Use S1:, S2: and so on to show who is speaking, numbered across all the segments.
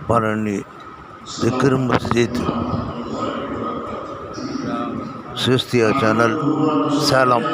S1: பழனி திக்ர் மஸ்ஜித் சிஸ்தியா சேனல் சேலம்.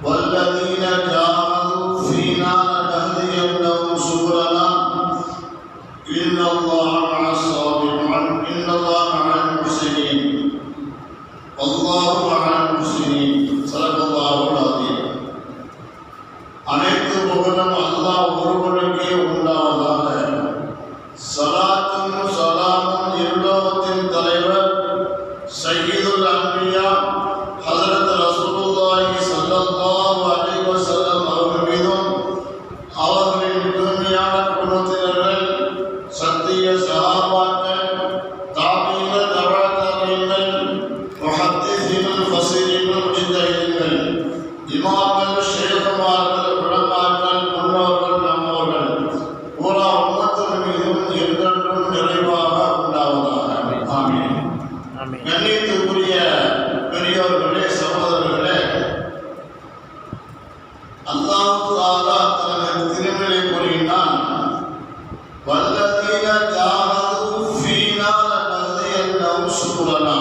S2: والذين جاهدوا فينا لنهدينهم سبلنا إن الله مع الصابرين إن الله مع المحسنين والله مع المحسنين صدق الله العظيم. அனைத்து புகழும் அல்லாஹ் ஒருவனுக்கே உண்டாவதாக. ஸலாத்தும் ஸலாமும் இருலோகத்தின் தலைவர் சய்யிதுல் அன்பியா ஹஜ்ரத் ரசூலுல்லாஹி ஸல்லல்லாஹு அலைஹி வஸல்லம் அவர்கள் மீதும் அவர்களின் தூய்மையான குடும்பத்தினர்கள், சத்திய சஹாபாக்கள், தாபீகள், தபா தாபீகள், முஹத்திஸீன்கள், ஃபஸீரீன்கள், முஜ்தஹீன்கள், இமாம்கள், ஷேகுமார்கள், உலமாக்கள், முன்னோர்கள், நம்மோர்கள் பூரா உம்மத்தின் மீதும் என்றென்றும் நிறைவாக உண்டாவதாக. ஆமீன். கண்ணியத்துக்குரிய பெரியோர்களே, சகோதரர்களே, அல்லாஹ் தஆலா தனது திருமறை கூறினான், வல்லதீன ஜாஹது ஃபீனா லனஹ்தியன்னஹும் சுபுலனா.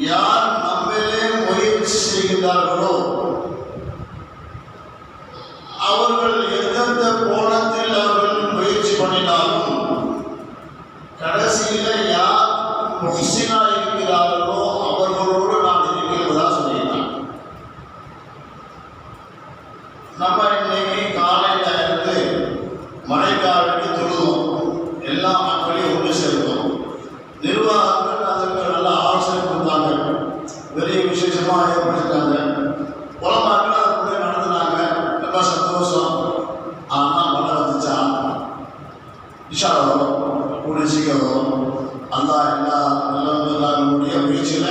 S2: யார் நம்மிலே முயற்சி செய்கிறார்களோ அவர்கள் எந்தெந்த கோணத்தில் அவர்கள் முயற்சி பண்ணினாலும் கடைசியில யார் முஹ்சினா இருக்கிறார்களோ அவர்களோடு நாம் இருக்கிறதா சொல்லியிருக்காங்க. நம்ம இன்னைக்கு காலையில இருந்து மழைக்காலத்துக்கு தொழுவோம், எல்லா மக்களையும் ஒன்று சேர்த்தோம். நிர்வாகங்கள் அதுக்கு நல்ல ஆலோசனை கொடுத்தாங்க, பெரிய விசேஷமா ஏற்படுத்தாங்க, உலமாக்கள் அதை கூட நடத்தினாங்க, ரொம்ப சந்தோஷம். ஆனால் மழை வந்துச்சா இஷா வரும், கூட சீக்கிரம் வரும். அல்லாஹ் எல்லா நல்லவர்களுடைய முயற்சியில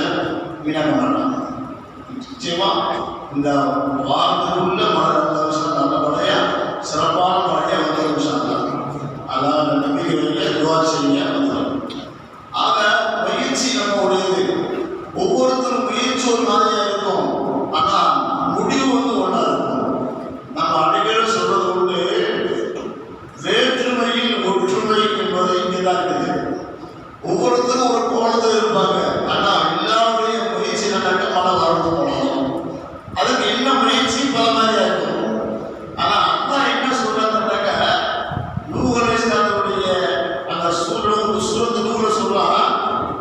S2: வீணாக்க மாட்டாங்க. நிச்சயமா இந்த வாரத்துக்குள்ள மழை நல்ல மழையா சிறப்பான மழையா வந்து அல்லாஹ் நம்பிக்கை வைக்க துவா செய்ய வந்துடும். ஆக முயற்சி நம்ம உடையது. ஒவ்வொருத்தரும் முயற்சி ஒரு மாதிரியா இருக்கும், ஆனா முடிவு வந்து ஒன்றா இருக்கும். நம்ம அடிக்கடி சொல்றது உண்டு, வேற்றுமையில் ஒற்றுமை என்பது இங்கேதான் இருக்குது. ஒவ்வொருத்தரும் ஒரு கோணத்தில் இருப்பாங்க, ஆனா எல்லாருடைய முயற்சி நடக்க மழை வளர்ந்து போகணும். அதுக்கு என்ன முயற்சி பல மாதிரியா இருக்கும். ஆனா அப்பா என்ன சொல்றாங்க, நூஹ் அலைஹிஸ்ஸலாமுடைய அந்த சூரத்து நூஹ்ல சொல்றாங்க,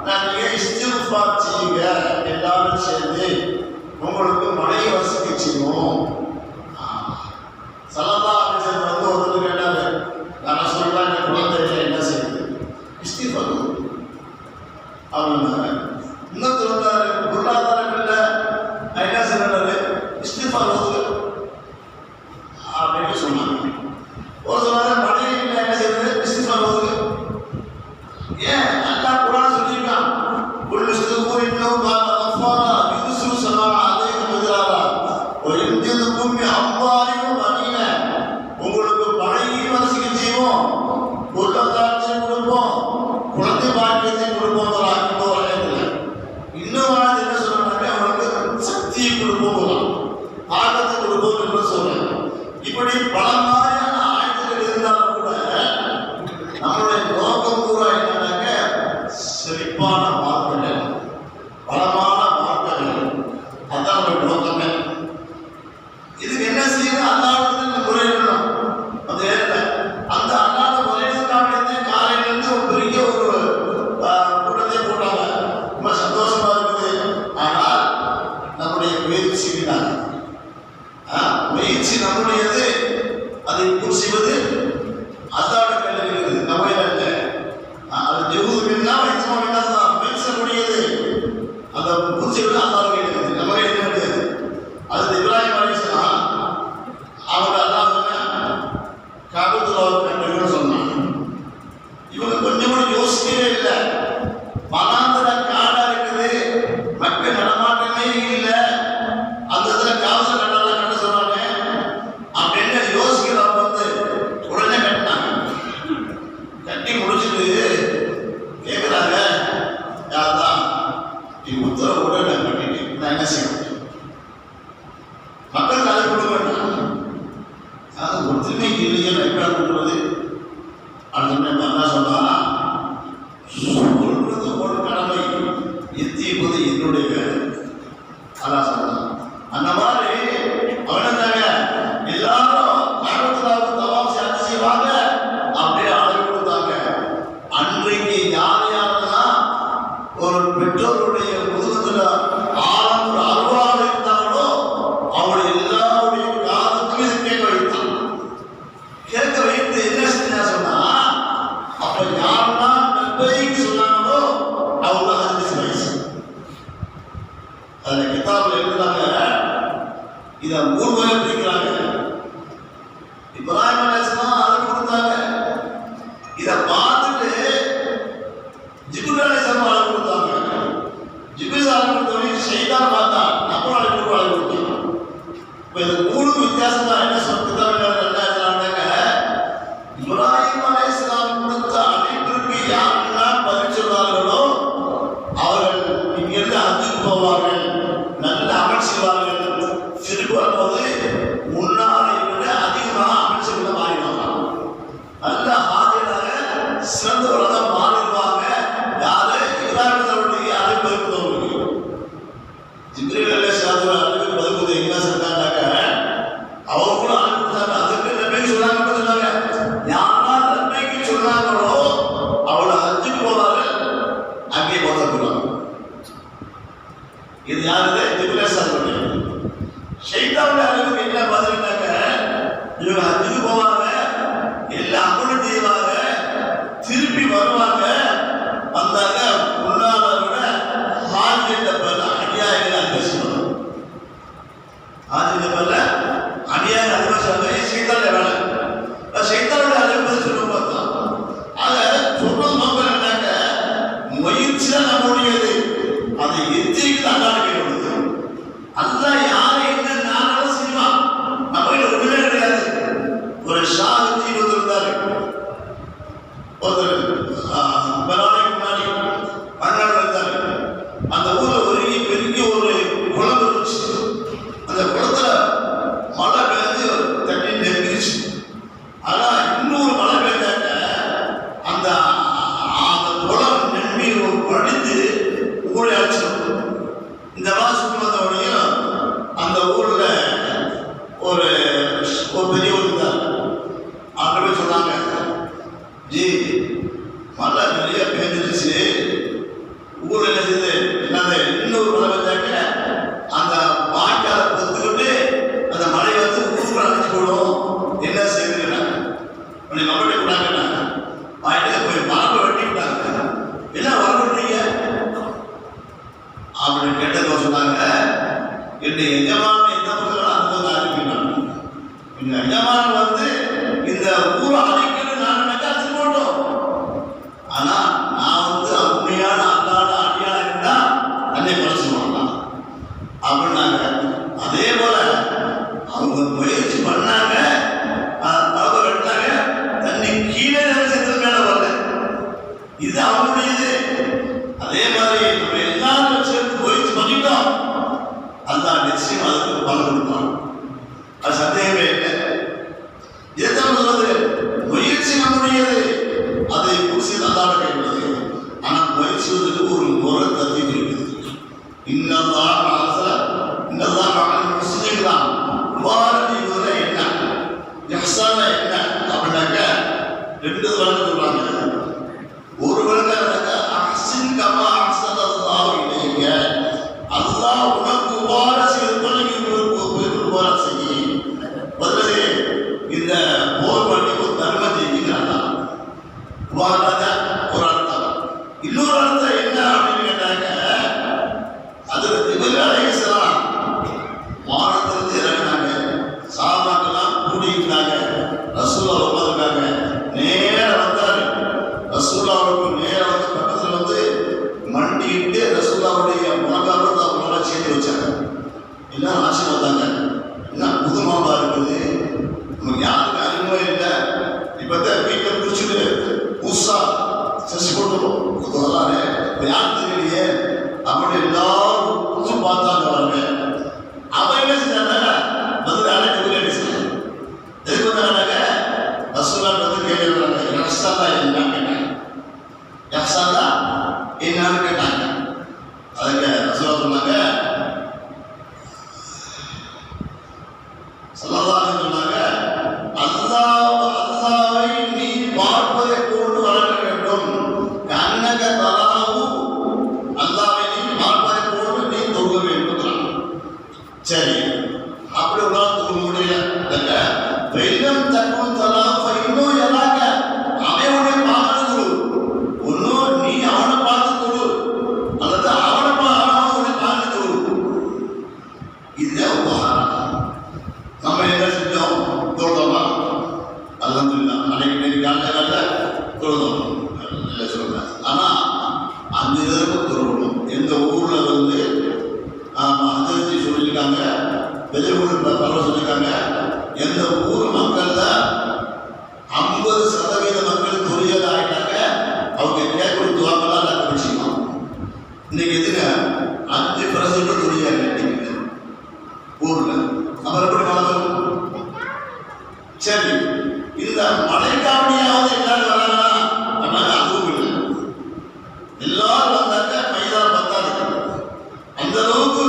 S2: நீங்க இஸ்திக்ஃபார் செய்யுங்க, எல்லாரும் சேர்ந்து உங்களுக்கு மழையை வசதி செய்வோம். ஸல்லல்லாஹு அலைஹி வஸல்லம் வந்து ஒருத்தர் கேட்டாரு, நான் சொல்றேன் என் குழந்தைகளை என்ன செய்யுது, இஸ்திக்ஃபார் அப்படின்னாங்க. இன்னொருத்தர் வந்தாரு, பொருளாதாரம் இல்லை, என்ன சொல்றாரு, இஸ்திக்ஃபார் ஓதுங்க அப்படின்னு சொன்னாங்க. ஒரு சொன்னாரு, மழை இல்லை, என்ன செய்யுது, இஸ்திக்ஃபார் ஓதுங்க. ஏன் அல்லாஹ் குர்ஆன் சொல்லிருக்கான், குல் இஸ்திக்ஃபார் இன்னஹு கான கஃபாரா யுர்சிலு ஸலாம அலைக்கும் மித்ராரா வ யம்திதுக்கும் பி அம்வாலிக்கும் பனீன. உங்களுக்கு மழையும் வசதி செய்வோம், பொருளாதாரத்தையும் கொடுப்போம், குழந்தை பாக்கியத்தையும் கொடுப்போம். இன்னும் என்ன சொல்றாங்க, அவங்களுக்கு சக்தியை கொடுப்போம், ஆகத்தை கொடுப்போம் என்று சொல்றாங்க. இப்படி பல மாதிரியான ஆயுதங்கள் இருந்தாலும் கூட நம்மளுடைய நோக்கம் கூட என்னன்னாக்க செழிப்பான வாழ்க்கை, பலமான வாழ்க்கைகள், அதான் நம்மளுடைய நோக்கமே. இதுக்கு என்ன செய்யணும், அல்லாஹ்விடத்தில் முறையிடணும். அது என்ன, அந்த அல்லாஹ் முறையிடறதுக்காக காலையிலிருந்து ஒரு பெரிய ஒரு கூட்டத்தை போட்டாங்க, ரொம்ப சந்தோஷமா இருக்குது. ஆனால் நம்முடைய முயற்சி முயற்சி நம்முடையது, அதை பூர்த்தி செய்வது அல்லாஹ் கையில் இருக்குது, நம்ம இல்லை. அது ஜெஹூதுன்னா முயற்சிக்கூடியது, அந்த பூர்த்தி செய்வது அல்லாஹ் கையில் இருக்குது, நம்ம கையில் இருக்குது. அது இப்ராஹிம் அலைஹிஸ்ஸலாம் அவங்க அல்லாஹ் காபத்துல்லாஹ் கண்டுன்னு சொன்னாங்க. இவங்க கொஞ்சம் கூட யோசிக்கவே இல்லை. வனாந்தர காடா இருக்குது, மக்கள் நடமாட்டமே இல்லை, அந்த இடத்துல காவல் கட்ட சொன்னாங்க அப்படின்னு யோசிக்க திரும்பிக்கு இல்லையே எப்படி கொடுக்குறது அப்படின்னு என்ன சொன்னா சொல்றது ஒரு கடமை எத்திப்பது என்னுடைய வேலை அதான் சொன்னான். அந்த மாதிரி அவனதாங்க எல்லாரும் காரணத்திலாவது தவாசி அது செய்வாங்க அப்படியே அளவு கொடுத்தாங்க. அன்றைக்கு யார் யாரெல்லாம் ஒரு பெற்றோருடைய முதுகுல ஆழம் ஒரு அருவாக இருந்தாங்களோ அவங்களுடைய எல்லாருடைய காலத்துக்கும் இது கேட்க வைத்தான். கேட்க வைத்து என்ன செஞ்சா சொன்னா அப்ப யாரெல்லாம் நன்மைக்கு சொன்னாங்களோ அவங்க 5 வயசு அந்த கிதாபில் எழுதுறாங்க. இதை 3 வகை பிரிக்கிறாங்க. இப்ராஹிம் அலைஹிஸ்ஸலாம் அதை கொடுத்தாங்க. இதை பார்த்துட்டு ஜிப்ரீல் அலைஹிஸ்ஸலாம் அதை கொடுத்தாங்க. ஜிப்ரீல் அதை கொடுத்தவங்க ஷைத்தான் பார்த்தான், நம்ம அதை கொடுத்தாங்க. இப்போ இது 3 வித்தியாசம் தான். என்ன சொல்லிட்டாங்க இப்ராஹிம் அலைஹிஸ்ஸலாம் கொடுத்த அழைப்பிற்கு யாரெல்லாம் பதில் சொல்வார்களோ அவர்கள் இங்கிருந்து அஞ்சுக்கு போவார்கள், நல்ல அமல் செய்வார்கள். திருப்பி வரும்போது முன்னாளை விட அதிகமாக அமல் செய்வதை மாறிடுவாங்க. நல்ல ஆதியாக சிறந்தவர்களாக மாறிடுவாங்க. யாரு இப்ராஹிமுடைய அழைப்பு இருக்கிறவங்களுக்கு ஜிப்ரீல் அலைஹிஸ்ஸலாம் அழைப்பு பதில் என்ன சொன்னாங்க அவங்க கூட அனுப்பிட்டாங்க. அதுக்கு நன்மைக்கு சொன்னாங்க. யாரெல்லாம் நன்மைக்கு சொன்னாங்களோ அவளை 5க்கு போவார்கள், அங்கே போவாங்க. இது யாரு? ஜிப்ரீல் ஷைத்தானுடைய அளவுக்கு என்ன பதில்னாக்க இவங்க 5க்கு போவாங்க, எல்லாம் அமலும் செய்வாங்க, திருப்பி வருவாங்க. வந்தாங்க முன்னால விட ஆஜித்த பல அநியாயங்களை அனுபவிச்சுவாங்க. ஆஜித்த பல அநியாயம் அனுபவிச்சாங்க. ஷைத்தானுடைய வேலை. ஷைத்தானுடைய அளவு சொல்லும் பார்த்தோம். அதை சொல்றது மக்கள் என்னங்க முயற்சி தான் நம்முடையது. அதை எத்திரிக்கு தான் காணப்படுது. அதுதான் யாரை என்ன நாங்களும் செய்வான். நம்ம ஒண்ணுமே கிடையாது. ஒரு ஷாஹி இருந்தாரு. ஒருத்தர் முன்னாடி மன்னாடு இருந்தாரு. அந்த ஊர்ல ஒரு பெரிய ஒரு குளம் இருந்துச்சு. அந்த குளத்துல மழை பெய்ஞ்சு தண்ணி நெருங்கிருச்சு. ஆனா இன்னொரு மழை பெய்ஞ்சாக்க அந்த குளம் நெம்பி வடிந்து ஊரை அழைச்சிடும். இந்த மாசம் வந்தவனையும் அந்த ஊர்ல ஒரு பெரியவர் இருந்தார். அவங்க சொன்னாங்க, ஜி மழை நிறைய பெய்ஞ்சிருச்சு, ஊர்ல என்ன செய்யுது என்னது இன்னொரு மழை பெய்ஞ்சாக்க அந்த வாய்க்கால பொத்துக்கிட்டு அந்த மழை வந்து ஊருக்கு அழைச்சி போடும். என்ன செய்யுதுன்னாங்க. நம்மகிட்ட கூடாங்க வாய்க்கால போய் மரப்பை வெட்டிவிட்டாங்க. என்ன வரப்படுறீங்க அப்படின்னு கேட்டது சொன்னாங்க. என்னுடைய எஜமான எந்த பக்கம் அந்த அறிவிக்கிறாங்க. இந்த எஜமான வந்து இந்த ஊரை அழைக்கணும் நான் நினைக்காச்சு போட்டோம். ஆனா நான் வந்து உண்மையான அல்லாட அடியாள இருந்தா தன்னை பழச்சு போடலாம் அப்படின்னாங்க. அதே போல அவங்க முயற்சி பண்ணாங்க, அளவு வெட்டினாங்க, தண்ணி கீழே செஞ்சது மேல வரல. இது அவங்களுடையது. அதே மாதிரி நம்ம எல்லாரும் சேர்த்து முயற்சி பண்ணிட்டோம். அதுதான் நிச்சயம் அதுக்கு பலன் கொடுப்பாங்க. அது சந்தேகமே இல்லை. எதுதான் சொல்றது முயற்சி நம்முடையது. அதை குறித்து நல்லாட கைவிடுது. ஆனால் முயற்சிவதற்கு ஒரு முறை தத்தி இருக்குது. இன்னதான் முஸ்லிம்தான் வாரதி முதல்ல என்ன யஹ்சான என்ன அப்படின்னாக்க 2 வழக்கு சொல்றாங்க. ஒரு வழக்கு அஹ்சின் கமா அஹ்ஸனல்லாஹு இலைக்க, அல்லாஹ் உனக்கு உபகாரம் செய்து கொள்ள நீ உபகாரம் செய்யி. முதல்ல இந்த போர் பண்ணி ஒரு தர்மம் செய்யுங்கிறாங்க. உபகாரம் ஒரு அர்த்தம். இன்னொரு அர்த்தம் என்ன அப்படின்னு கேட்டாங்க, அதுல ஜிப்ரீல் அலைஹிஸ்ஸலாம் வானத்திலிருந்து இறங்கினாங்க. சஹாபாக்கெல்லாம் கூடியிருந்தாங்க. ரசூலுல்லாஹ் உட்கார்ந்திருக்காங்க. நேரா வந்தாரு. ரசூலுல்லாஹ்வுக்கு நேரா வந்து பக்கத்துல வந்து மண்டிட்டு ரசூலுல்லாஹ்வுடைய முழங்கால அவங்கள சேர்த்து வச்சாங்க. எல்லாம் ஆட்சி வந்தாங்க. என்ன புதுமாவா இருக்குது, நமக்கு யாருக்கு அறிமுகம் இல்லை. இப்பதான் வீட்டில் குடிச்சுட்டு புதுசா செஞ்சு போட்டுருவோம். குதலானே யாருக்கு தெரியலையே அப்படி எல்லாரும் புதுசு பார்த்தாங்க. வரங்க அவன் என்ன செஞ்சாங்க, பதில் அழைப்பு எதுக்கு வந்தாங்க, ஸல்லல்லாஹு அலைஹி சொன்னாங்க, அல்லாஹ்வை நீ பார்ப்பதை போன்று வளர்க்க வேண்டும். கண்ணக தராவு, அல்லாஹ்வை நீ பார்ப்பதை போன்று நீ தொழுக வேண்டும். சரி, அப்படி உங்களால் தொழுக முடியல. வெள்ளம் தக்கும் தலா இன்னும் எல்லாம் அவனுடைய பார்த்து தொழு. ஒன்னும் நீ அவனை பார்த்து தொழு, அல்லது அவனை பார்த்து தொழு. இதுதான் உபகாரம். நம்ம என்ன செஞ்சோம்? தொழுதோமா? அல்ஹம்துலில்லாஹ். அன்னைக்கு காலையில தொழுதோம், இல்லை சொல்றேன். ஆனா 5 தடவை தொழுகணும். எந்த ஊர்ல வந்து அதிர்ச்சி சொல்லியிருக்காங்க, பெரியவர்கள் பரவ சொல்லியிருக்காங்க, எந்த ஊர் மக்கள்ல 50% மக்கள் தொழில் ஆகிட்டாங்க, அவங்க கேட்கக்கூடிய துவாக்கெல்லாம் எல்லாம் கழிச்சுக்கலாம். இன்னைக்கு எதுங்க 5% தொழில் ஊர்ல நம்ம எப்படி மழை வரும்? சரி, இந்த மழைக்காவணியாவது எல்லாரும் வராங்களா? அதுவும் இல்லை. எல்லாரும் வந்தாக்க மைதானம் பத்தாது. அந்த அளவுக்கு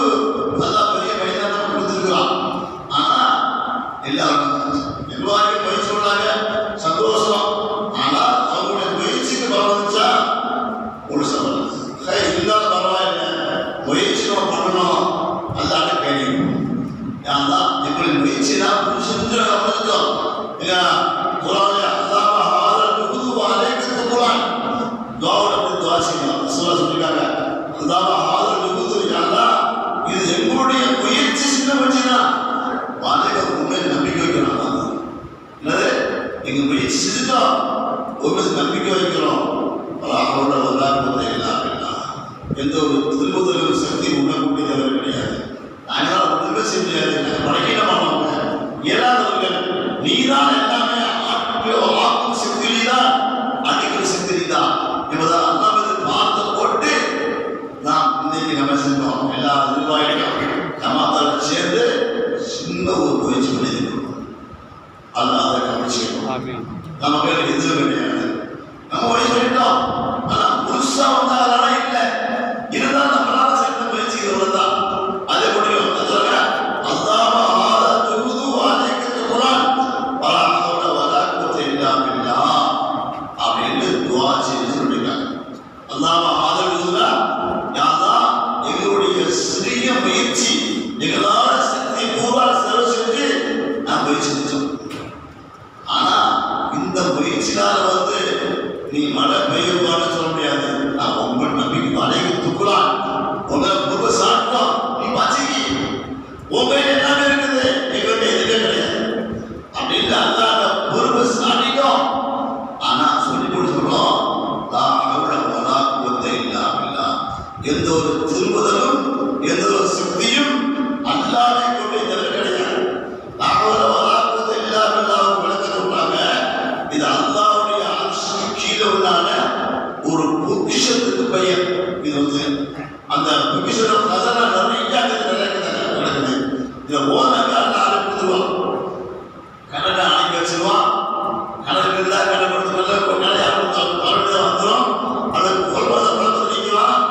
S2: நல்லா பெரிய மைதானம் கொடுத்துருக்கலாம். ஆனா எல்லாரும் நிர்வாகிகள் பயிற்சி சொன்னாங்க, சந்தோஷம். ஆனா அவங்களுடைய முயற்சிக்கு பரவாயில்லைச்சா ஒரு சவால் இருந்தாலும் பரவாயில்லை, முயற்சி நம்ம பண்ணணும். அல்லாத கேள்வி யாருதான் எப்படி முயற்சினா செஞ்சு அமைச்சோம். குரான் அல்லாஹ் ஆதரவு புது வாழைக்கு குரான் துஆவோட போய் துஆ செய்யணும். ரசூலுல்லாஹ் சொல்லிருக்காங்க, அல்லாஹ் ஆதரவு புது யாரா இது எங்களுடைய முயற்சி சின்ன வச்சுனா வாழைக்கு உண்மை நம்பிக்கை வைக்கணும். என்னது எங்க முயற்சி செஞ்சுட்டோம், ஒரு நம்பிக்கை வைக்கிறோம். அல்லாஹோட வல்லாஹ் எந்த ஒரு திருமுதல் சக்தி உண்ணக்கூடியவர் கிடையாது. அதனால ஒன்றுமே செய்ய முடியாது. பலகீனமானவங்க, இயலாதவர்கள். நீதான் எல்லாமே ஆக்கும் சக்தி நீதான், அடிக்கிற சக்தி நீதான் என்பதால் அல்லாஹ் பார்த்து போட்டு நாம் இன்னைக்கு நம்ம செஞ்சோம். எல்லா நிர்வாகிகளும் ஜமாத்தால சேர்ந்து சின்ன ஒரு முயற்சி பண்ணியிருக்கோம். அல்லாஹ் அதை கவனிச்சுக்கணும். நம்ம பேர் எதுவும் கிடையாது. நம்ம வழி சொல்லிட்டோம், ஆனா முழுசா வந்தா அதெல்லாம் இல்லை. இருந்தால் நம்மளால சேர்ந்த முயற்சிகள் தான் அதே முடியும். எங்களுடைய சிறிய முயற்சி எங்களால சக்தி பூரா செலவு செஞ்சு நான் முயற்சி செஞ்சோம். ஆனா இந்த முயற்சினால வந்து நீ மழை பெய்யும்பான்னு சொல்ல முடியாது. நான் உங்க நம்பிக்கை மழைக்கு துக்குலாம், உங்க பொருளை சாப்பிட்டோம், நீ பச்சைக்கு உங்க எல்லாமே இருக்குது, எங்களுக்கு எதுவுமே கிடையாது அப்படின்னு அல்லாத பொறுப்பை சாட்டிட்டோம். ஆனா சொல்லி போட்டு சொல்றோம், எந்த ஒரு திரும்புதலும் எந்த ஒரு சக்தியும் அல்லாதை கொண்டு தவிர கிடையாது. விளக்க சொல்றாங்க, இது அல்லாவுடைய ஆட்சிக்கு கீழே உள்ளான ஒரு பொக்கிஷத்துக்கு பெயர். இது வந்து அந்த பொக்கிஷோட கதனை நிறைய நடக்குது. இதை ஓனாக்க அல்ல கொடுத்துருவான், கடனை அணைக்க வச்சிருவான். கடனுக்கு இருந்தா கடை கொடுத்து கடை மறுபடியும் வந்துடும். அதை கொள்வதை பழத்தை நீக்கலாம்.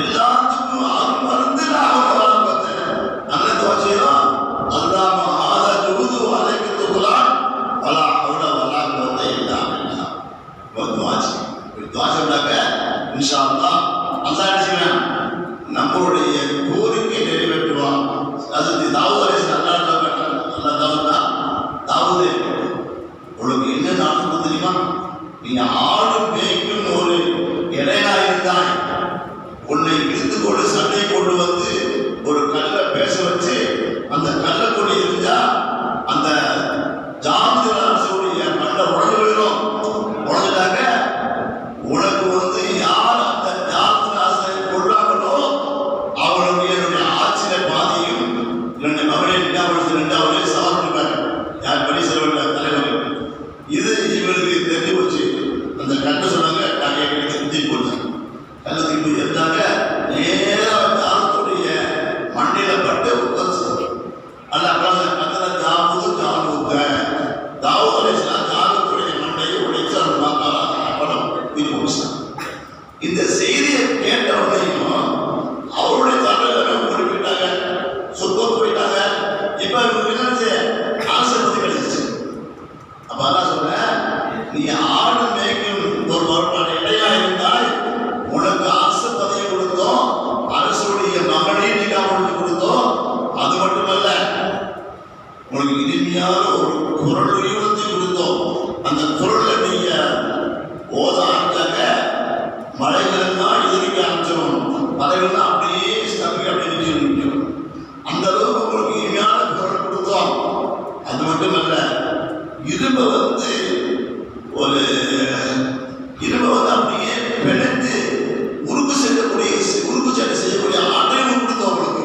S2: எல்லாத்துக்கும் ஆறு மருந்து நான் பார்த்தேன். நல்ல துவச்சையும் அல்லாம ஆதா ஜுகுது வலைக்குத்துக்குலாம் வலா அவட வலா போதை இல்லாம துவாச்சி துவாச்சாக்க இன்ஷா அல்லாஹ் அல்லாஹ் என்ன செய்வேன், நம்மளுடைய கோரிக்கை நிறைவேற்றுவான். அது தாவூத் அலைஹிஸ்ஸலாம் அல்லா தாவூதே உனக்கு என்ன நாட்டம் தெரியுமா? நீ ஆடு மேய்க்கும் ஒரு இடையா இருந்தாய், உன்னை இழுத்து கொண்டு சண்டை கொண்டு வந்து ஒரு கல்லை பேச வச்சு அந்த கல்லை கொண்டு இருந்தா அந்த ஜாதியுடைய மண்ணை உடஞ்சு போயிடும். உடஞ்சிட்டாங்க உனக்கு வந்து யார் அந்த ஜாதிராசனை கொள்றாங்களோ அவளுக்கு என்னுடைய ஆட்சியில பாதியும் என்னுடைய மகனே 2வது சவால் பண்ணிருக்காங்க. யார் பணி செலவு தலைவர். இது இவருக்கு தெரிஞ்சு போச்சு. அந்த நீ ஆடு மேய்க்கும் ஒரு வருமான இடையா இருந்தால் உனக்கு அரசு பதவி கொடுத்தோம், அரசுடைய மகனே நீங்க அவனுக்கு கொடுத்தோம். அது மட்டுமல்ல, உனக்கு இனிமையான ஒரு குரல் உயர்த்தி கொடுத்தோம். அந்த குரலை நீங்க ஓத ஆட்டாங்க மலைகள் எல்லாம் எதிர்க்க ஆரம்பிச்சிடும், மலைகள்லாம் அப்படியே ஸ்தம்பி அப்படின்னு சொல்லிட்டோம். அந்த அளவுக்கு உங்களுக்கு இனிமையான குரல் கொடுத்தோம். அது மட்டுமல்ல, இரும்பை வந்து ஒரு இரும்பை வந்து அப்படியே பிணைந்து உருக்கு சட்டை செய்யக்கூடிய ஆட்டையும் கொடுத்தோம். உங்களுக்கு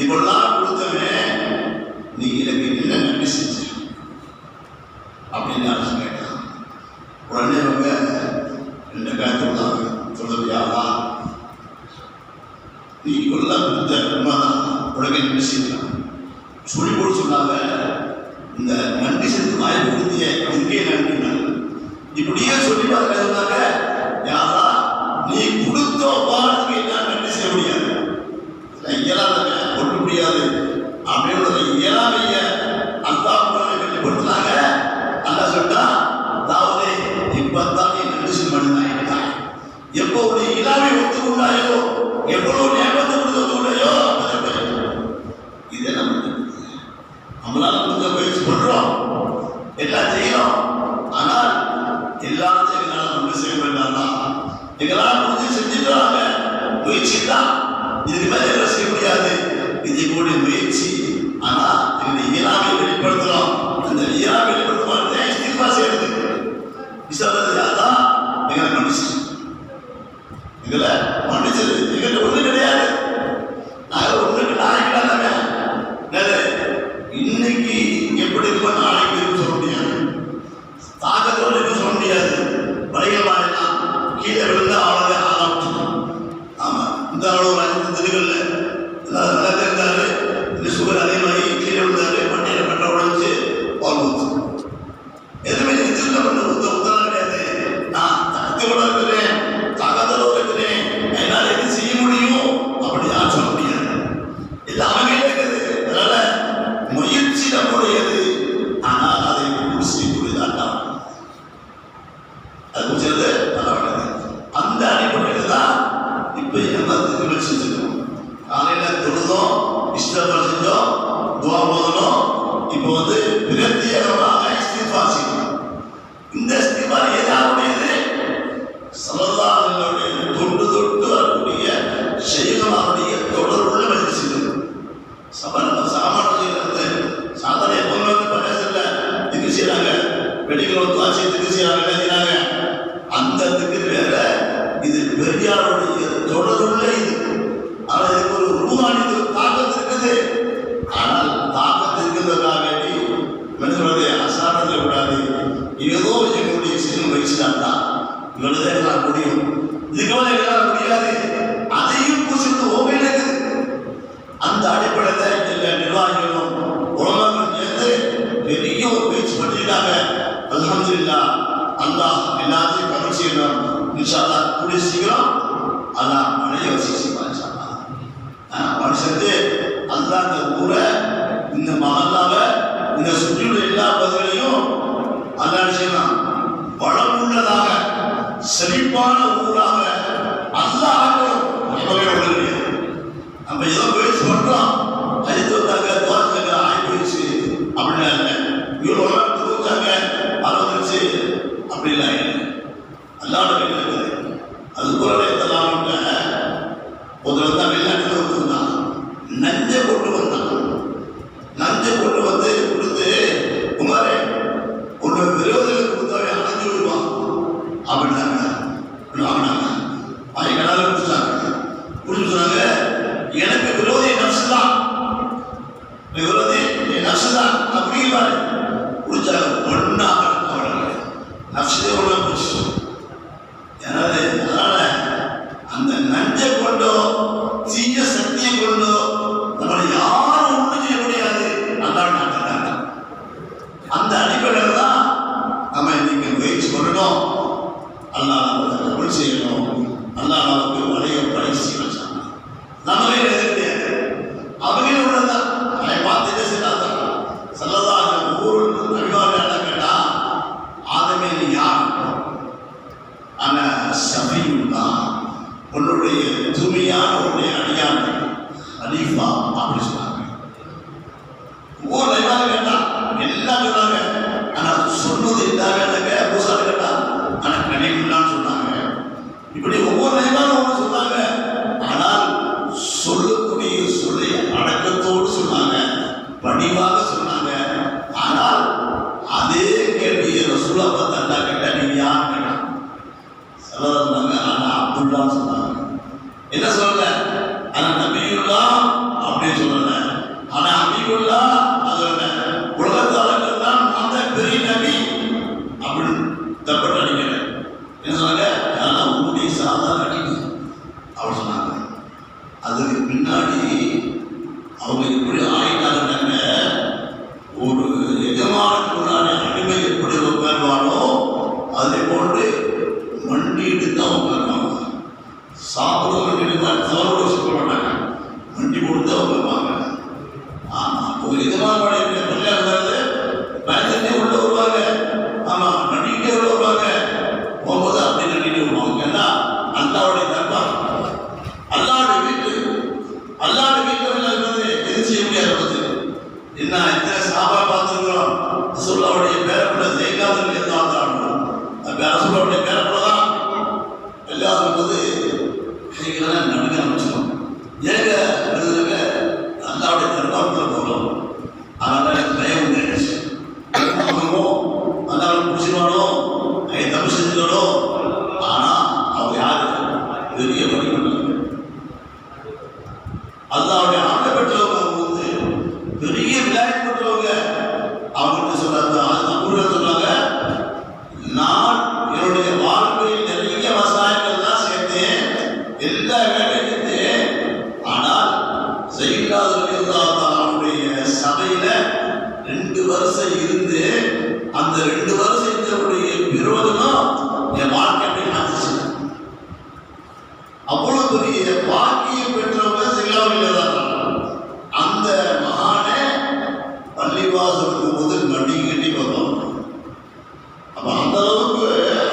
S2: இப்பெல்லாம் கொடுத்தவே நீ எனக்கு என்ன நன்றி செஞ்ச அப்படின்னு அரசு கேட்டான். உடனே அவங்க ரெண்டு காய்ச்சல் சொல்லுறியாவா, நீ கொல்லாம் கொடுத்த உண்மைதான், உடனே நன்றி செய்யலாம் சொல்லி போட சொன்னாங்க. இந்த நன்றி செலுத்து வாய்ப்பு கொடுத்திய இங்கே நன்றி இப்படியே சொல்லி பார்க்க சொன்னாங்க. யாரா நீ கொடுத்த பாடத்துக்கு என்ன நன்றி செய்ய முடியாது, இயலாத கொண்டு முடியாது அப்படின்னு இயலாமைய அந்த வெளிப்படுத்தினாங்க. அல்ல சொல்லிட்டா, அதாவது இப்பத்தான் நீ நன்றி செய்ய மாட்டேன். எப்போ உடைய இயலாமை ஒத்துக்கொண்டாயோ, எவ்வளவு நேபத்தை கொடுத்து ஒத்துக்கொண்டாயோ, இதை நம்மளால முடிஞ்ச பயிற்சி பண்றோம், எல்லாம் செய்யறோம். ஆனால் எல்லாத்தையும் எங்களால் ஒன்று செய்ய வேண்டாம். எங்களால் முடிஞ்சு செஞ்சுட்டாங்க, முயற்சி தான். இதுக்கு மேலே எல்லாம் செய்ய முடியாது, இது கூட முயற்சி. ஆனா எங்களை இயலாமை வெளிப்படுத்துறோம். அந்த இயலாமை வெளிப்படுத்தும் இஸ்திஃபா செய்யறது தான் எங்களை மன்னிச்சு, எங்களை மன்னிச்சது எங்களுக்கு ஒண்ணு கிடையாது. நாங்கள் ஒண்ணுக்கு நாளைக்கு இன்னைக்கு எப்படி இருப்ப நாளைக்கு இருக்கு சொல்ல முடியாது, தாக்கத்தோடு இருக்க சொல்ல முடியாது. வணிகமாயெல்லாம் கீழே விழுந்து அவளை ஆரம்பிச்சோம். ஆமா, இந்த அளவு ஒரு 5 தெருகள்ல நல்லா தெரிந்தாரு, இந்த சுகர் அதிகமாகி கீழே விழுந்தாரு, மண்டையில பட்ட உடைச்சு வாழ்வு எதுவுமே எதிர்க்க பண்ண உத்தரவு கிடையாது. நான் தகத்தோட இருக்கிறேன், தாக்கத்தோட இருக்கிறேன், என்னால் எது செய்ய முடியும் அப்படி யாரும் சொல்ல முடியாது. எல்லாமே இருக்குது. அதனால முயற்சி நம்முடையது, ஆனால் அதை செய்யக்கூடியதாட்டான் அது முடிச்சது அந்த அடிப்படையில் தான் இப்ப நம்ம செஞ்சுக்கணும். காலையில தொழுதோம், இஷ்டப்பட செஞ்சோம், துவா போதணும். இப்போ வந்து பிரத்யேகமாக இஸ்திஃபா செய்யணும். இந்த இஸ்திஃபா எதாவுடையது? ஸல்லல்லாஹு அலைஹி தொட்டு தொட்டு வரக்கூடிய ஷைഖுமாருடைய தொடர்புள்ள மஜ்லிஸ். சாமானியர்கள் சாதனை பொண்ணு பக்கத்துல திக்கு செய்யறாங்க, வெடிகள் வந்து ஆட்சி திக்கு செய்யறாங்க, என்ன செய்யறாங்க? அந்த திக்கு வேற, இது பெரியாருடைய தொடருள்ள இது. ஆனால் இதுக்கு ஒரு ரூஹானி தாக்கத்து இருக்குது. ஆனால் தாக்கத்து இருக்கிறதுக்காக வேண்டி மனிதனுடைய அசாரத்தில் விடாது. ஏதோ எங்களுடைய சிறு வயசுதான் இவ்வளவுதான் எங்களால் முடியும், இதுக்கு மேலே எங்களால் முடியாது, அதையும் பூசிட்டு ஓமையில் இருக்குது. அந்த அடிப்படையில் எல்லா நிர்வாகிகளும் உலகங்கள் சேர்ந்து பெரிய ஒரு பேச்சு பண்ணிட்டாங்க. அல்ஹம்துலில்லாஹ், அல்லாஹ் எல்லாத்தையும் கவனம் செய்யணும். இன்ஷா அல்லாஹ் கூடிய சீக்கிரம் அல்லாஹ் மழையை வசிப்பான். மனுஷத்து அல்லாஹ் இந்த ஊரை, இந்த மகல்லாவை, இந்த சுற்றியுள்ள எல்லா பகுதிகளையும் அல்லாஹ் செய்யலாம் வளமுள்ளதாக செழிப்பான ஊராக அல்லாஹ் ஆக்கணும். நம்ம ஏதோ முயற்சி பண்றோம், அழித்து வந்தாங்க, தோற்றாங்க, ஆகி போயிடுச்சு அப்படின்னா இல்லை. இவ்வளோ தோற்றாங்க, வந்துருச்சு அப்படிலாம் இல்லை. அல்லாட இருக்குது. அது குரலைத்தெல்லாம் முதல்ல தான் வெளிநாட்டில் வந்துருந்தான், நஞ்சை கொண்டு வந்தான். நஞ்சை கொண்டு வந்து கொடுத்து, குமாரே உன்னோட விரோதிகளுக்கு கொடுத்தாவே அணைஞ்சு விடுவான் அப்படின்னாங்க. வாங்கினாங்க, வாங்கி கடால குடிச்சாங்க. குடிச்சு சொன்னாங்க, எனக்கு விரோதி நப்சுதான், விரோதி நப்சுதான் அப்படிங்கிறாரு. குடிச்சாங்க, ஒன்னாக அவர்கள் நப்சுதே ஒன்றா போச்சு. அதனால அந்த நஞ்சை கொண்டோ தீய சக்தியை கொண்டோ நம்மளை யாரும் ஒன்றும் செய்ய முடியாது. அந்த அடிப்படையில் தான் நம்ம இன்னைக்கு முயற்சி பண்ணணும். அல்லாஹ் நமக்கு கபூல் செய்யணும். அல்லாஹ் நமக்கு வளைய பயிற்சி வச்சாங்க. நம்மளே எது கிடையாது, அவங்களே உள்ளதான். அதை பார்த்துட்டு செய்யலாம். ஸல்லல்லாஹு செய்தாங்க பூசாரி கேட்டான், ஆனால் கனிமுல்லான்னு சொன்னாங்க. இப்படி ஒவ்வொரு நேரமும் ஒன்று சொன்னாங்க. ஆனால் சொல்லக்கூடிய சொல்லி அடக்கத்தோடு சொன்னாங்க, பணிவாக சொன்னாங்க. ஆனால் அதே கேள்வியை ரசூலா பார்த்தா கேட்டா நீங்க யார் கேட்டான். சிலர் சொன்னாங்க ஆனா அப்துல்லான்னு சொன்னாங்க. என்ன சொல்லல, ஆனா நபியுல்லா அப்படின்னு சொல்லல, ஆனா அபியுல்லா அது உலகத்தாளர்கள் தான் அந்த பெரிய நபி அப்படின்னு தப்பட்டு அடிக்கிறேன். என்ன சொன்னாங்க, ஆனா உங்களுடைய சாதாரண அடிமை அவர் சொன்னாங்க. அதுக்கு பின்னாடி அவங்க எப்படி ஆயிட்டாங்க, ஒரு எஜமானுக்கு முன்னாடி அடிமை எப்படி உட்காருவானோ அதே போன்று மண்டிட்டு தான் உட்காருவாங்க. சாப்பிட வேண்டிய தவறோடு சொல்ல மாட்டாங்க, மண்டி கொடுத்து உட்காருவாங்க. ஒரு எஜமானுடைய பிள்ளையா இருந்தாரு பயந்துட்டே உள்ள வருவாங்க. ஆமா, நடிக்கிட்டே உள்ள வருவாங்க. போகும்போது அப்படி நடிக்கிட்டு வருவாங்க. ஏன்னா அல்லாவுடைய தர்பார், அல்லாவுடைய வீட்டு, அல்லாவுடைய வீட்டில் இருக்கிறது எது செய்ய முடியாது. என்ன எத்தனை சாபா பார்த்துருக்கிறோம். ரசூலுல்லாஹ்வுடைய பேரப்பிள்ளை ஜெயகாந்தன் இருந்தாலும் ரசூலுல்லாஹ்வுடைய பேரப்பிள்ளை தான் எல்லாரும் என்பது கைகளெல்லாம் நடுங்க ஆரம்பிச்சிடும். ஏங்க எழுதுங்க அல்லாவுடைய தர்பாருக்குள்ள போகலாம். அதனால எனக்கு பயம் உண்டாயிடுச்சு. அல்லாவை பிடிச்சிருவானோ, தப்பு செஞ்சுக்கணோ. ஆனா அவங்க யாரு பெரிய வழிபட்டாங்க. அல்லாவுடைய ஆண்டை பெற்றவங்க வந்து பெரிய விளையாட்டு பெற்றவங்க. அவங்க சொன்னாங்க, ஊரில் சொன்னாங்க, நான் என்னுடைய வாழ்க்கையில் நிறைய விவசாயங்கள்லாம் சேர்த்தேன், எல்லா வேலையும் செஞ்சேன். ஆனால் அவனுடைய சபையில 2 வருஷம் இருந்து அந்த 2 வருஷம் இருந்தவருடைய விரோதமும் என் வாழ்க்கை மாற்றிச்சு. அவ்வளவு பெரிய பாக்கியம் பெற்றவங்க சிலாவில் அந்த மகானே பள்ளிவாசலுக்கு முதல் நடி கட்டி வரும். அப்ப அந்த அளவுக்கு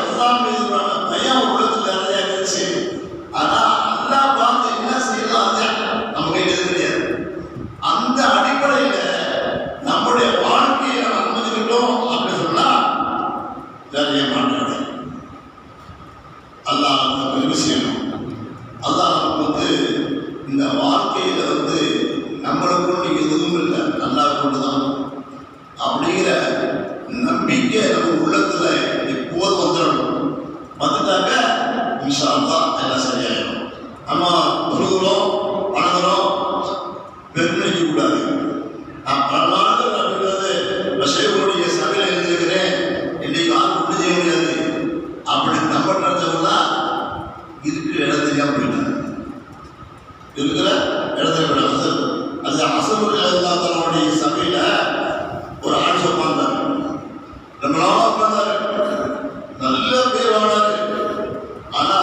S2: அல்லா மீது பயம் உள்ளத்துல நிறைய இருந்துச்சு. ஆனா அல்லா பார்த்து என்ன செய்யலாம் நம்ம கையில தெரியாது. அந்த அடிப்படையில நம்முடைய வாழ்க்கையை நம்ம அனுமதிக்கிட்டோம் அப்படின்னு சொன்னா நிறைய மாட்டாங்க. அல்லாஹ் நமக்கு உதவி செய்யணும். அல்லாஹ் நமக்கு வந்து இந்த வாழ்க்கையில வந்து நம்மளை கொண்டு எதுவும் இல்லை, நல்லா கொண்டுதான் அப்படிங்கிற நம்பிக்கை நம்ம உள்ளத்துல எப்போது வந்துடணும். வந்துட்டாங்க இன்ஷா அல்லாஹ் எல்லாம் சரியாயிடும். நம்ம தொழுகிறோம், வணங்குறோம், பெருமைக்க கூடாது. நான் பல நாட்கள் அப்படிங்கிறது பஷேவனுடைய சபையில் எழுதியிருக்கிறேன், இன்னைக்கு யாரும் ஒன்று செய்ய முடியாது அப்படி நம்பட்டா இருக்கிற இடம் தெரியாம போயிட்டாங்க. இருக்கிற இடத்துல போயிட்டாங்க. அது அசலுடைய சபையில ஒரு ஆட்சி உட்கார்ந்தாரு, ரொம்ப நாளா உட்கார்ந்தாரு, நல்ல பேர் வாங்கினாரு. ஆனா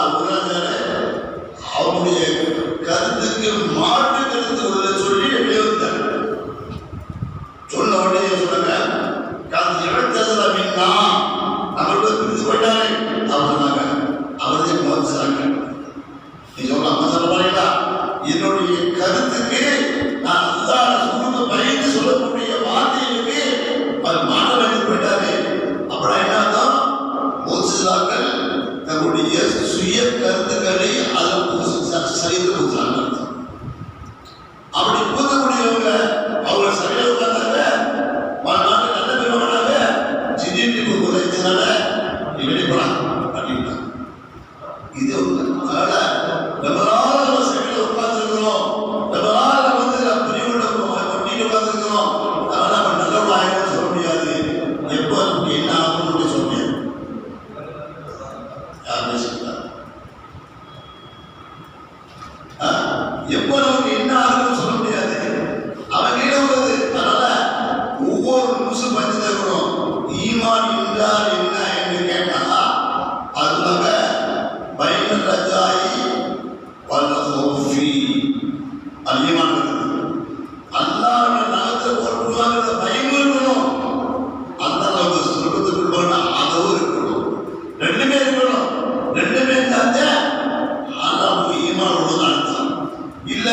S2: அவருடைய கருத்துக்கு மாற்று கருத்து உள்ள சொல்லி வெளியே வந்தார். சொன்ன உடனே சொன்னாங்க, காந்தி எழுத்ததுல மீனா நம்மளோட பிரிச்சு போயிட்டாரு. அவர் சொன்னாங்க, அவரே மோதிச்சாங்க. நீ சொல்ல அம்மா சொல்ல பாருங்களா, என்னுடைய கருத்துக்கு நான் சுருக்க பயந்து சொல்லக்கூடிய வார்த்தைகளுக்கு அவர் மாற்ற வைத்து போயிட்டாரு. அப்புறம் என்னதான் மோதிச்சாக்கள் தன்னுடைய சுய கருத்துக்களை அதை சரிந்து கொடுத்தாங்க. அப்படி பூத்தக்கூடியவங்க அவங்க சரியாக உட்கார்ந்தாங்க. நாட்டு நல்ல பேர் பண்ணாங்க. ஜிஜிபி இதனால நீ வெளிப்படலாம் அப்படின்னா இது அதனால ரொம்ப நாள் நம்ம சபையில் உட்கார்ந்துருக்கிறோம், ரொம்ப நாள் வந்து பெரியவங்கள கொட்டிட்டு உட்கார்ந்துருக்கிறோம். அதனால நம்ம நல்லவங்க ஆயிரம் சொல்ல முடியாது. எப்போ நமக்கு என்ன ஆகணும்னு சொல்ல முடியாது. யார் பேசுகிறார்? எப்போ நமக்கு என்ன ஆகுதுன்னு சொல்ல முடியாது. அவன் கீழே உள்ளது. அதனால ஒவ்வொரு நிமிஷம் பஞ்சு தரணும். ஈமான் என்றால் என்ன என்று கேட்டா அதுல பயன் ரஜாயி வல்லி அல்லிமான் அல்லாஹ் நகத்தை போட்டுவாங்க பயம் இருக்கணும். அந்த அளவுக்கு சொர்க்கத்துக்குள் போனா அதுவும் இருக்கணும். ரெண்டுமே இருக்கணும். ரெண்டுமே இருந்தா அல்லாஹ் ஈமான் உள்ளது அர்த்தம். இல்ல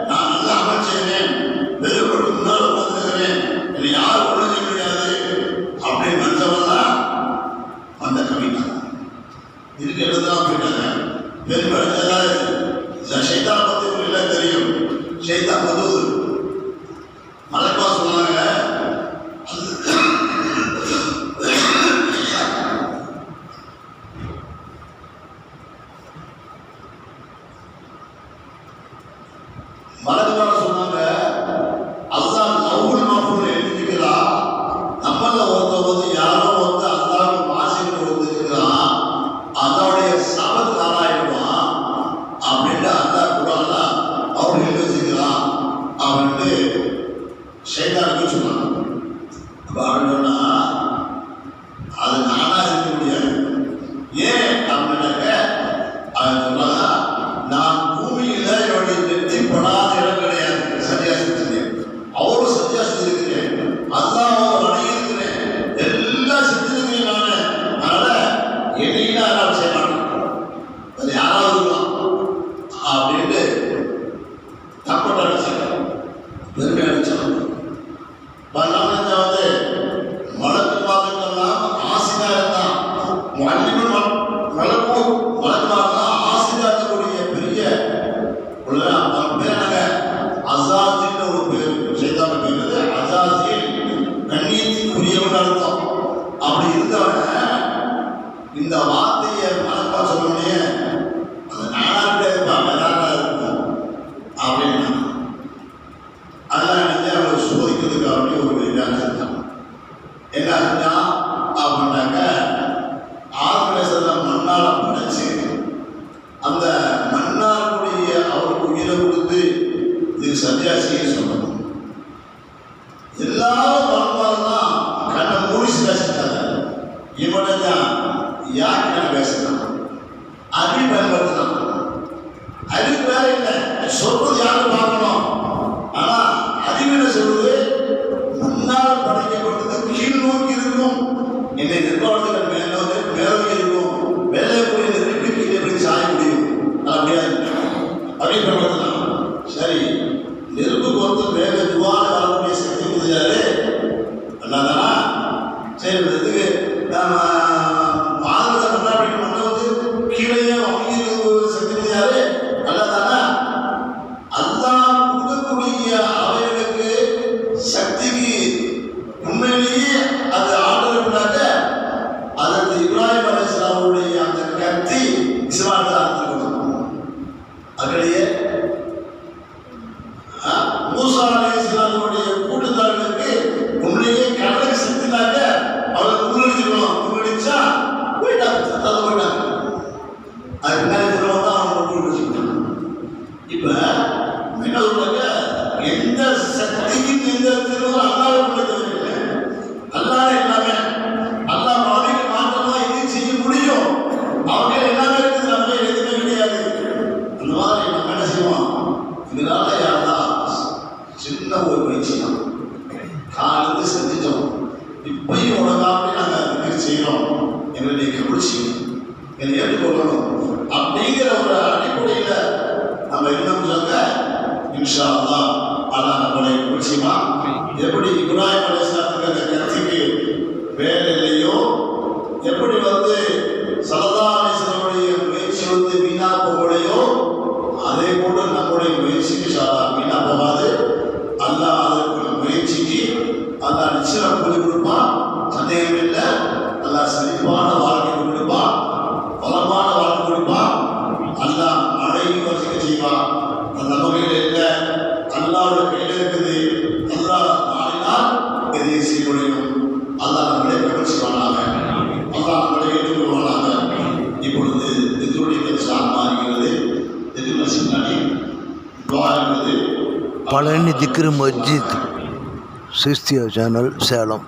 S2: நான் நல்லா அமைச்சேன், வெறுப்பட்டு முன்னால் உட்காந்துருக்கிறேன், என்னை யாரும் ஒழுங்க முடியாது அப்படின்னு நினைச்சவன் பெருமை ஷைத்தானை பத்தி உங்களுக்கு எல்லாம் தெரியும். ஷைத்தான் மதுது மலைப்பா சொன்னாங்க, மலக்குமார சொன்னாங்க, அல்லாஹ் லவ்வுல் மஹ்ஃபூல் எழுதிக்கிறான். நம்மள ஒருத்தர் வந்து யாரோ வந்து அல்லாஹ்வை மாசிட்டு ஒருத்தருக்கிறான், அதோடைய சாபத்து ஆராயிடுவான் அப்படின்ட்டு அல்லாஹ் குர்ஆன்ல அவர் எழுதி வச்சுக்கிறான் அப்படின்ட்டு ஷைத்தானுக்கு சொன்னாங்க. அப்ப அவன் சொன்னா, அது நானா இருக்க முடியாது. ஏன் அப்படின்னாக்க அவன் சொன்னாங்க, நான் பூமியில என்னுடைய நெற்றி படாத இடம் கிடையாது. சரியா செஞ்சிருக்கேன், அவரும் சரியா செஞ்சிருக்கிறேன், அல்லாஹ் வணங்கி இருக்கிறேன், எல்லாம் செஞ்சிருக்கிறேன் நானு. அதனால என்னையும் நான் செய்ய மாட்டேன், அது யாராவது இருக்கலாம் அப்படின்ட்டு தப்பட்ட அடிச்சாங்க, பெருமை அடிச்சாங்க. வந்து மலக்குமார்கள்லாம் ஆசிரியர் தான், மலக்குமார்கள் ஆசிரியர் இருக்கக்கூடிய பெரிய பேராங்க அசாசின்னு ஒரு பேர், சைத்தான பேர் அசாசில், கண்ணியத்திற்குரியவன் அர்த்தம். அப்படி இருந்தவன் இந்த வார்த்தையை மனப்பா சொன்னோடனே அது நானாகிட்டே இருப்பான், வேறாக இருக்கும் அப்படின்னு அதெல்லாம் நினைச்சு அவரை சோதிக்கிறதுக்கு அப்படி ஒரு வெளியாக இருந்தான். என்ன செஞ்சான் அப்படின்னாக்க, ஆர்கனைசர்ல மண்ணால் படைச்சு அந்த மன்னாருடைய அவருக்கு உயிரை கொடுத்து இது சன்னியாசின்னு சொல்லணும். எல்லாரும் மனமாதான் கண்ணை மூடி பேசிட்டாங்க. இவனை தான் யாருக்கு பேசினான், அறிவு பயன்படுத்தினான். அறிவு வேற இல்லை, சொல்றது யாரும் பார்க்கணும். ஆனா அறிவினை சொல்றது முன்னால் படைக்கப்பட்டது கீழ் நோக்கி இருக்கும், என்னை நிர்வாகங்கள் மேலோக்கி இருக்கும், வேலைக்குரிய நெருப்பி கீழே எப்படி சாய முடியும், அப்படியாது அப்படி பயன்படுத்தலாம். சரி, நெருப்புக்கு வந்து வேக துவான வரக்கூடிய சக்தி முடிஞ்சாரு என்னதானா. சரி, இதுக்கு நம்ம மாதத்தை முன்னாடி மண்ணை வந்து கீழே வாங்கி சக்தி முடிஞ்சாரு நல்லதானா. அல்லாஹ் கொடுக்கக்கூடிய அவைகளுக்கு சக்திக்கு உண்மையிலேயே அது ஆற்றல் இருந்தாக்க அதற்கு இப்ராஹிம் அலைஹிஸ்ஸலாமுடைய அந்த கத்தி இஸ்மாயில் அறுத்துக்கணும். அதிலேயே மூசா அலைஹிஸ்ஸலாமுடைய கூட்டுத்தாரர்களுக்கு உண்மையிலேயே கடலுக்கு சக்தினாக்க அவளை முன்னெடுத்துக்கணும். முன்னெடுச்சா போயிட்டாங்க, தலை போயிட்டாங்க. அது பின்னாடி சொல்லுவாங்க அவங்க கூட்டு. இப்ப என்ன சொல்றாங்க, எந்த சக்திக்கும் எந்த திருவள்ளுவர் அல்லாஹ் கொடுத்ததில்லை. அல்லாஹ் எல்லாமே, அல்லாஹ் பாதைக்கு மாற்றமா எதையும் செய்ய முடியும். அவங்க எல்லாமே இருக்குது, நம்ம எதுவுமே கிடையாது. அந்த மாதிரி நம்ம என்ன செய்வோம், இதனால யாருதான் சின்ன ஒரு பயிற்சி தான் காலிருந்து செஞ்சுட்டோம். இப்பயும் உலகாமே நாங்கள் அதுக்கு செய்யறோம், எங்களை கபிடிச்சு என்னை ஏற்றுக்கொள்ளணும் அப்படிங்கிற ஒரு அடிப்படையில நம்ம இன்னும் சொல்ல இன்ஷா அல்லாஹ் அல்லாஹ் நம்மளை நிச்சயமா எப்படி இப்ராஹிம் அலைஹிஸ்ஸலாமுக்கு அந்த கத்திக்கு வேலை இல்லையோ, எப்படி வந்து ஸல்லல்லாஹு அலைஹி வஸல்லமுடைய முயற்சி வந்து வீணா போகலையோ, அதே போல நம்முடைய முயற்சிக்கு இன்ஷா அல்லாஹ் வீணா போகாது. அல்லாஹ் அதற்குள்ள முயற்சிக்கு அல்லாஹ் நிச்சயம் கூலி கொடுப்பான், சந்தேகம் இல்லை. அல்லாஹ் செழிப்பான வாழ்க்கை கொடுப்பான், பலமான வாழ்க்கை கொடுப்பான். அல்லாஹ் மழையும் வசிக்க செய்வான். அந்த வகையில் இல்லை, அல்லாஹ்வுடைய கையில் இருக்குது. அல்லாஹ் நாடினால் எதையும் செய்ய முடியும். அல்லாஹ் நம்மளை கவனிச்சுவானாக, அல்லாஹ் நம்மளை ஏற்றுக்கொள்வானாக. இப்பொழுது திக்ருடைய பெருசாக மாறுகிறது. திக்ரு மஸ்ஜித் துஆ என்பது
S1: பழனி திக்ரு மஸ்ஜித் சிஸ்தியா சேனல் சேலம்.